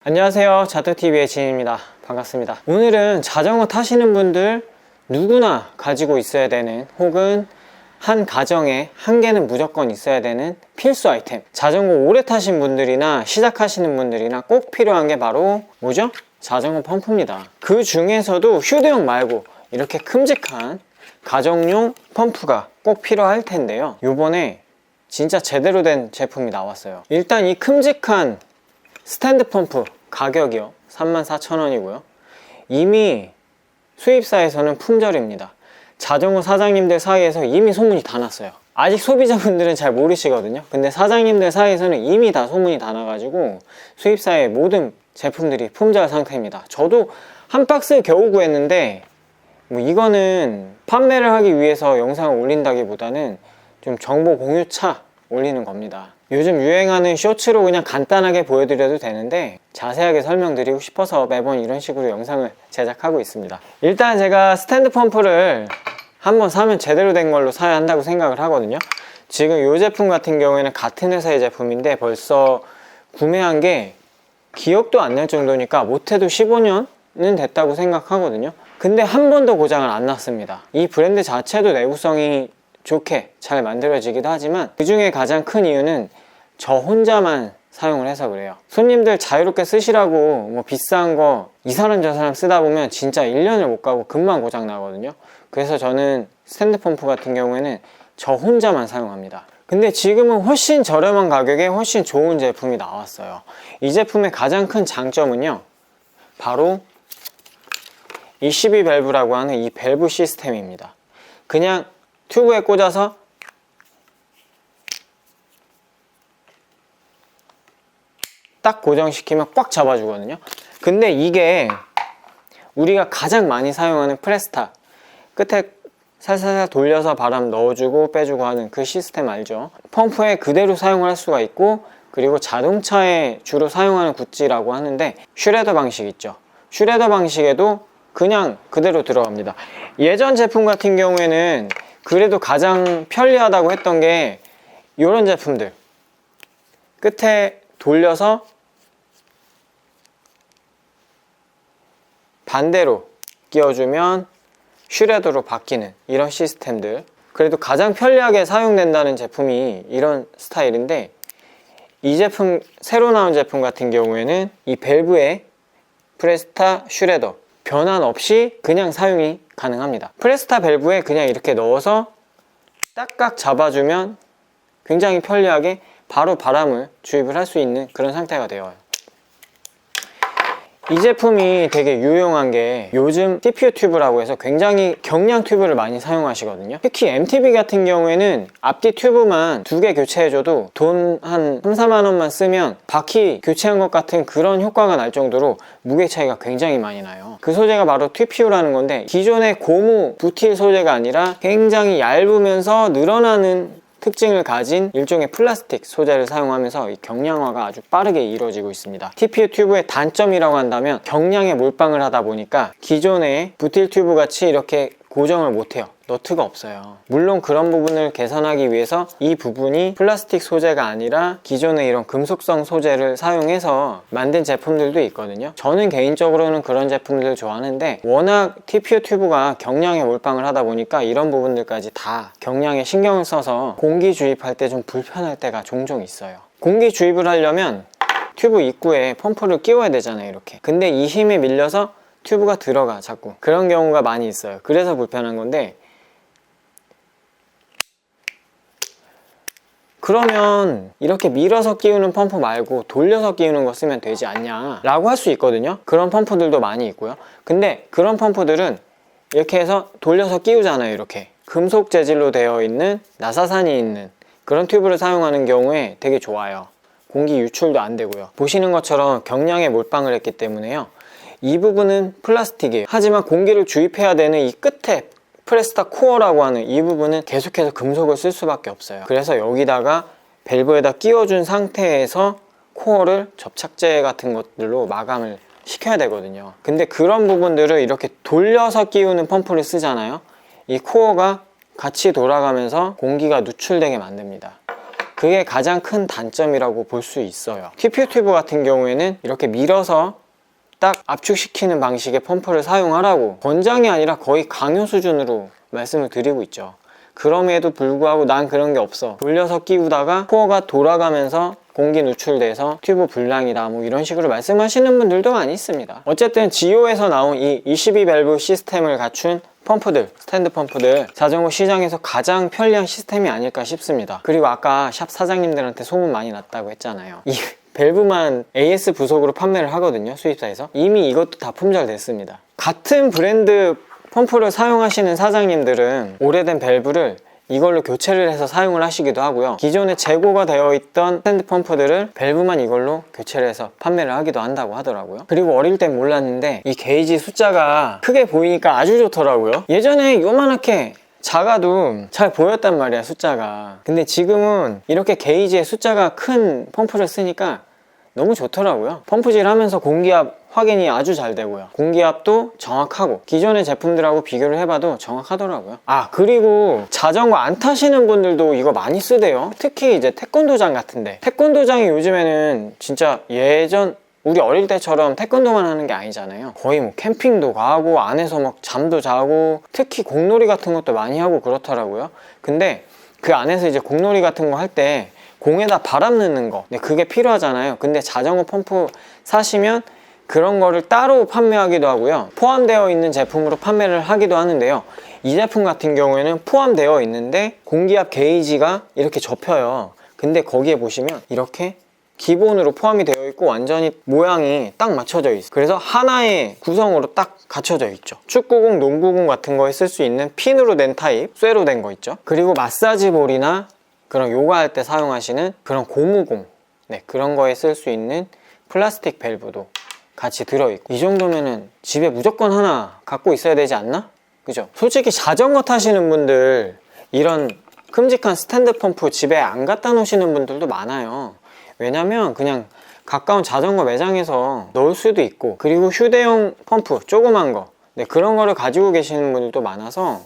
안녕하세요, 자토TV의 진입니다. 반갑습니다. 오늘은 자전거 타시는 분들 누구나 가지고 있어야 되는, 혹은 한 가정에 한 개는 무조건 있어야 되는 필수 아이템, 자전거 오래 타신 분들이나 시작하시는 분들이나 꼭 필요한 게 바로 뭐죠? 자전거 펌프입니다. 그 중에서도 휴대용 말고 이렇게 큼직한 가정용 펌프가 꼭 필요할 텐데요, 요번에 진짜 제대로 된 제품이 나왔어요. 일단 이 큼직한 스탠드 펌프 가격이요 34,000원이고요 이미 수입사에서는 품절입니다. 자전거 사장님들 사이에서 이미 소문이 다 났어요. 아직 소비자분들은 잘 모르시거든요. 근데 사장님들 사이에서는 이미 다 소문이 다 나가지고 수입사의 모든 제품들이 품절 상태입니다. 저도 한 박스 겨우 구했는데 뭐 이거는 판매를 하기 위해서 영상을 올린다기보다는 좀 정보 공유차 올리는 겁니다. 요즘 유행하는 쇼츠로 그냥 간단하게 보여드려도 되는데 자세하게 설명드리고 싶어서 매번 이런 식으로 영상을 제작하고 있습니다. 일단 제가 스탠드 펌프를 한번 사면 제대로 된 걸로 사야 한다고 생각을 하거든요. 지금 이 제품 같은 경우에는 같은 회사의 제품인데 벌써 구매한 게 기억도 안 날 정도니까 못해도 15년은 됐다고 생각하거든요. 근데 한 번도 고장을 안 났습니다. 이 브랜드 자체도 내구성이 좋게 잘 만들어지기도 하지만 그 중에 가장 큰 이유는 저 혼자만 사용을 해서 그래요. 손님들 자유롭게 쓰시라고 뭐 비싼 거 이 사람 저 사람 쓰다 보면 진짜 1년을 못 가고 금방 고장 나거든요. 그래서 저는 스탠드 펌프 같은 경우에는 저 혼자만 사용합니다. 근데 지금은 훨씬 저렴한 가격에 훨씬 좋은 제품이 나왔어요. 이 제품의 가장 큰 장점은요, 바로 이 12 밸브라고 하는 이 밸브 시스템입니다. 그냥 튜브에 꽂아서 딱 고정시키면 꽉 잡아주거든요. 근데 이게 우리가 가장 많이 사용하는 프레스타, 끝에 살살살 돌려서 바람 넣어주고 빼주고 하는 그 시스템 알죠? 펌프에 그대로 사용을 할 수가 있고, 그리고 자동차에 주로 사용하는 구찌라고 하는데 슈레더 방식 있죠? 슈레더 방식에도 그냥 그대로 들어갑니다. 예전 제품 같은 경우에는 그래도 가장 편리하다고 했던 게 이런 제품들, 끝에 돌려서 반대로 끼워주면 슈레더로 바뀌는 이런 시스템들, 그래도 가장 편리하게 사용된다는 제품이 이런 스타일인데, 이 제품, 새로 나온 제품 같은 경우에는 이 밸브에 프레스타 슈레더 변환 없이 그냥 사용이 가능합니다. 프레스타 밸브에 그냥 이렇게 넣어서 딱딱 잡아주면 굉장히 편리하게 바로 바람을 주입을 할 수 있는 그런 상태가 되어요. 이 제품이 되게 유용한 게 요즘 TPU 튜브라고 해서 굉장히 경량 튜브를 많이 사용하시거든요. 특히 MTB 같은 경우에는 앞뒤 튜브만 2개 교체해줘도 돈 한 3, 4만 원만 쓰면 바퀴 교체한 것 같은 그런 효과가 날 정도로 무게 차이가 굉장히 많이 나요. 그 소재가 바로 TPU라는 건데, 기존의 고무 부틸 소재가 아니라 굉장히 얇으면서 늘어나는 특징을 가진 일종의 플라스틱 소재를 사용하면서 이 경량화가 아주 빠르게 이루어지고 있습니다. TPU 튜브의 단점이라고 한다면 경량에 몰빵을 하다 보니까 기존의 부틸 튜브 같이 이렇게 고정을 못해요. 너트가 없어요. 물론 그런 부분을 개선하기 위해서 이 부분이 플라스틱 소재가 아니라 기존의 이런 금속성 소재를 사용해서 만든 제품들도 있거든요. 저는 개인적으로는 그런 제품들을 좋아하는데, 워낙 TPU 튜브가 경량에 몰빵을 하다 보니까 이런 부분들까지 다 경량에 신경을 써서 공기 주입할 때 좀 불편할 때가 종종 있어요. 공기 주입을 하려면 튜브 입구에 펌프를 끼워야 되잖아요, 이렇게. 근데 이 힘에 밀려서 튜브가 들어가 자꾸. 그런 경우가 많이 있어요. 그래서 불편한 건데, 그러면 이렇게 밀어서 끼우는 펌프 말고 돌려서 끼우는 거 쓰면 되지 않냐 라고 할 수 있거든요. 그런 펌프들도 많이 있고요. 근데 그런 펌프들은 이렇게 해서 돌려서 끼우잖아요. 이렇게 금속 재질로 되어 있는 나사산이 있는 그런 튜브를 사용하는 경우에 되게 좋아요. 공기 유출도 안 되고요. 보시는 것처럼 경량에 몰빵을 했기 때문에요, 이 부분은 플라스틱이에요. 하지만 공기를 주입해야 되는 이 끝에 프레스타 코어라고 하는 이 부분은 계속해서 금속을 쓸 수밖에 없어요. 그래서 여기다가 밸브에다 끼워준 상태에서 코어를 접착제 같은 것들로 마감을 시켜야 되거든요. 근데 그런 부분들을 이렇게 돌려서 끼우는 펌프를 쓰잖아요. 이 코어가 같이 돌아가면서 공기가 누출되게 만듭니다. 그게 가장 큰 단점이라고 볼 수 있어요. TPU 튜브 같은 경우에는 이렇게 밀어서 딱 압축시키는 방식의 펌프를 사용하라고 권장이 아니라 거의 강요 수준으로 말씀을 드리고 있죠. 그럼에도 불구하고 난 그런 게 없어, 돌려서 끼우다가 코어가 돌아가면서 공기 누출돼서 튜브 불량이다, 뭐 이런 식으로 말씀하시는 분들도 많이 있습니다. 어쨌든 지오에서 나온 이 22밸브 시스템을 갖춘 펌프들, 스탠드 펌프들, 자전거 시장에서 가장 편리한 시스템이 아닐까 싶습니다. 그리고 아까 샵 사장님들한테 소문 많이 났다고 했잖아요. 이 밸브만 AS 부속으로 판매를 하거든요, 수입사에서. 이미 이것도 다 품절됐습니다. 같은 브랜드 펌프를 사용하시는 사장님들은 오래된 밸브를 이걸로 교체를 해서 사용을 하시기도 하고요. 기존에 재고가 되어 있던 스탠드 펌프들을 밸브만 이걸로 교체를 해서 판매를 하기도 한다고 하더라고요. 그리고 어릴 땐 몰랐는데 이 게이지 숫자가 크게 보이니까 아주 좋더라고요. 예전에 요만하게 작아도 잘 보였단 말이야, 숫자가. 근데 지금은 이렇게 게이지의 숫자가 큰 펌프를 쓰니까 너무 좋더라고요. 펌프질 하면서 공기압 확인이 아주 잘 되고요. 공기압도 정확하고 기존의 제품들하고 비교를 해봐도 정확하더라고요. 아, 그리고 자전거 안 타시는 분들도 이거 많이 쓰대요. 특히 이제 태권도장 같은데, 태권도장이 요즘에는 진짜 예전 우리 어릴 때처럼 태권도만 하는 게 아니잖아요. 거의 뭐 캠핑도 가고 안에서 막 잠도 자고, 특히 공놀이 같은 것도 많이 하고 그렇더라고요. 근데 그 안에서 이제 공놀이 같은 거 할 때 공에다 바람 넣는 거, 그게 필요하잖아요. 근데 자전거 펌프 사시면 그런 거를 따로 판매하기도 하고요, 포함되어 있는 제품으로 판매를 하기도 하는데요. 이 제품 같은 경우에는 포함되어 있는데 공기압 게이지가 이렇게 접혀요. 근데 거기에 보시면 이렇게 기본으로 포함이 되어 있고 완전히 모양이 딱 맞춰져 있어요. 그래서 하나의 구성으로 딱 갖춰져 있죠. 축구공, 농구공 같은 거에 쓸 수 있는 핀으로 된 타입, 쇠로 된 거 있죠. 그리고 마사지 볼이나 그런 요가할 때 사용하시는 그런 고무공, 그런 거에 쓸 수 있는 플라스틱 밸브도 같이 들어있고, 이 정도면은 집에 무조건 하나 갖고 있어야 되지 않나? 그죠? 솔직히 자전거 타시는 분들 이런 큼직한 스탠드 펌프 집에 안 갖다 놓으시는 분들도 많아요. 왜냐면 그냥 가까운 자전거 매장에서 넣을 수도 있고, 그리고 휴대용 펌프 조그만 거, 그런 거를 가지고 계시는 분들도 많아서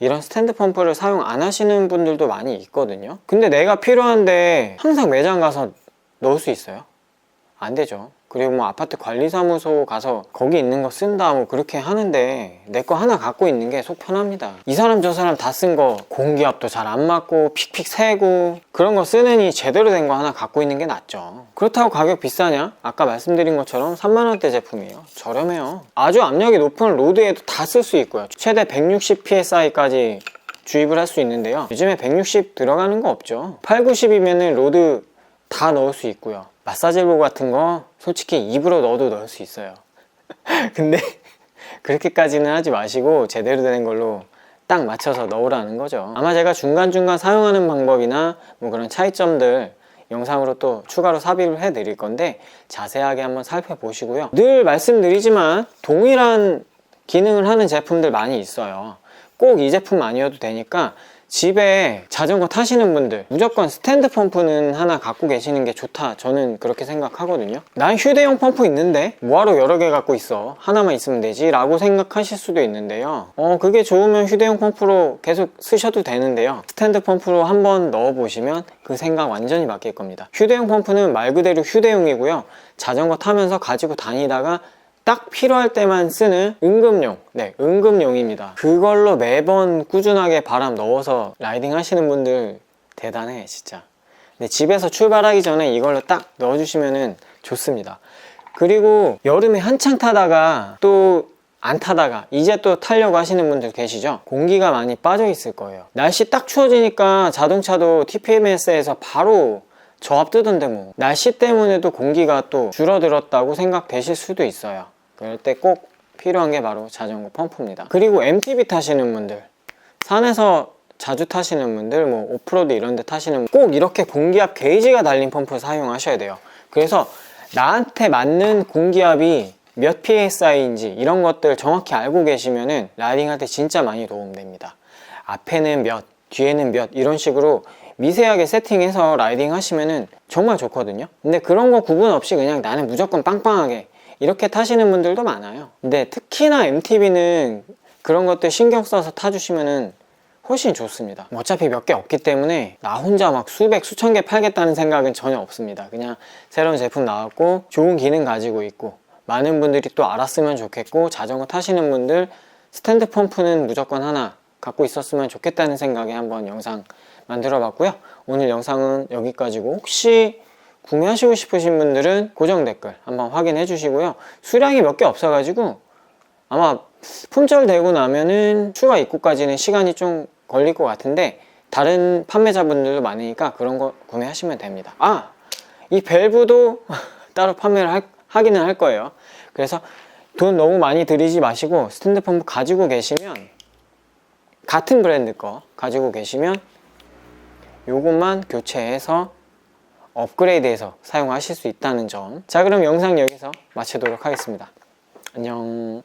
이런 스탠드 펌프를 사용 안 하시는 분들도 많이 있거든요. 근데 내가 필요한데 항상 매장 가서 넣을 수 있어요? 안 되죠. 그리고 뭐 아파트 관리사무소 가서 거기 있는 거 쓴다 뭐 그렇게 하는데 내 거 하나 갖고 있는 게 속 편합니다. 이 사람 저 사람 다 쓴 거 공기압도 잘 안 맞고 픽픽 새고 그런 거 쓰느니 제대로 된 거 하나 갖고 있는 게 낫죠. 그렇다고 가격 비싸냐? 아까 말씀드린 것처럼 3만원대 제품이에요. 저렴해요. 아주 압력이 높은 로드에도 다 쓸 수 있고요. 최대 160psi까지 주입을 할 수 있는데요. 요즘에 160 들어가는 거 없죠. 8, 90이면 로드 다 넣을 수 있고요. 마사지볼 같은 거 솔직히 입으로 넣을 수 있어요. 근데 그렇게까지는 하지 마시고 제대로 된 걸로 딱 맞춰서 넣으라는 거죠. 아마 제가 중간중간 사용하는 방법이나 뭐 그런 차이점들 영상으로 또 추가로 삽입을 해 드릴 건데 자세하게 한번 살펴보시고요. 늘 말씀드리지만 동일한 기능을 하는 제품들 많이 있어요. 꼭 이 제품 아니어도 되니까 집에 자전거 타시는 분들 무조건 스탠드 펌프는 하나 갖고 계시는 게 좋다, 저는 그렇게 생각하거든요. 난 휴대용 펌프 있는데 뭐하러 여러 개 갖고 있어, 하나만 있으면 되지 라고 생각하실 수도 있는데요. 그게 좋으면 휴대용 펌프로 계속 쓰셔도 되는데요. 스탠드 펌프로 한번 넣어보시면 그 생각 완전히 바뀔 겁니다. 휴대용 펌프는 말 그대로 휴대용이고요. 자전거 타면서 가지고 다니다가 딱 필요할 때만 쓰는 응급용, 응급용입니다. 그걸로 매번 꾸준하게 바람 넣어서 라이딩 하시는 분들 대단해 진짜. 근데 집에서 출발하기 전에 이걸로 딱 넣어주시면 좋습니다. 그리고 여름에 한창 타다가 또 안 타다가 이제 또 타려고 하시는 분들 계시죠? 공기가 많이 빠져 있을 거예요. 날씨 딱 추워지니까 자동차도 TPMS에서 바로 저압 뜨던데 뭐 날씨 때문에도 공기가 또 줄어들었다고 생각되실 수도 있어요. 그럴 때 꼭 필요한 게 바로 자전거 펌프입니다. 그리고 MTB 타시는 분들, 산에서 자주 타시는 분들, 뭐 오프로드 이런 데 타시는 분들 꼭 이렇게 공기압 게이지가 달린 펌프 사용하셔야 돼요. 그래서 나한테 맞는 공기압이 몇 psi인지 이런 것들 정확히 알고 계시면은 라이딩할 때 진짜 많이 도움됩니다. 앞에는 몇, 뒤에는 몇 이런 식으로 미세하게 세팅해서 라이딩 하시면은 정말 좋거든요. 근데 그런 거 구분 없이 그냥 나는 무조건 빵빵하게 이렇게 타시는 분들도 많아요. 근데 특히나 MTB는 그런 것들 신경 써서 타주시면은 훨씬 좋습니다. 어차피 몇 개 없기 때문에 나 혼자 막 수백 수천 개 팔겠다는 생각은 전혀 없습니다. 그냥 새로운 제품 나왔고 좋은 기능 가지고 있고 많은 분들이 또 알았으면 좋겠고, 자전거 타시는 분들 스탠드 펌프는 무조건 하나 갖고 있었으면 좋겠다는 생각에 한번 영상 만들어 봤고요. 오늘 영상은 여기까지고, 혹시 구매하시고 싶으신 분들은 고정 댓글 한번 확인해 주시고요. 수량이 몇 개 없어 가지고 아마 품절 되고 나면은 추가 입고까지는 시간이 좀 걸릴 것 같은데, 다른 판매자분들도 많으니까 그런 거 구매하시면 됩니다. 이 밸브도 따로 판매를 하기는 할 거예요. 그래서 돈 너무 많이 들이지 마시고 스탠드 펌프 가지고 계시면, 같은 브랜드 거 가지고 계시면 요것만 교체해서 업그레이드해서 사용하실 수 있다는 점. 자, 그럼 영상 여기서 마치도록 하겠습니다. 안녕.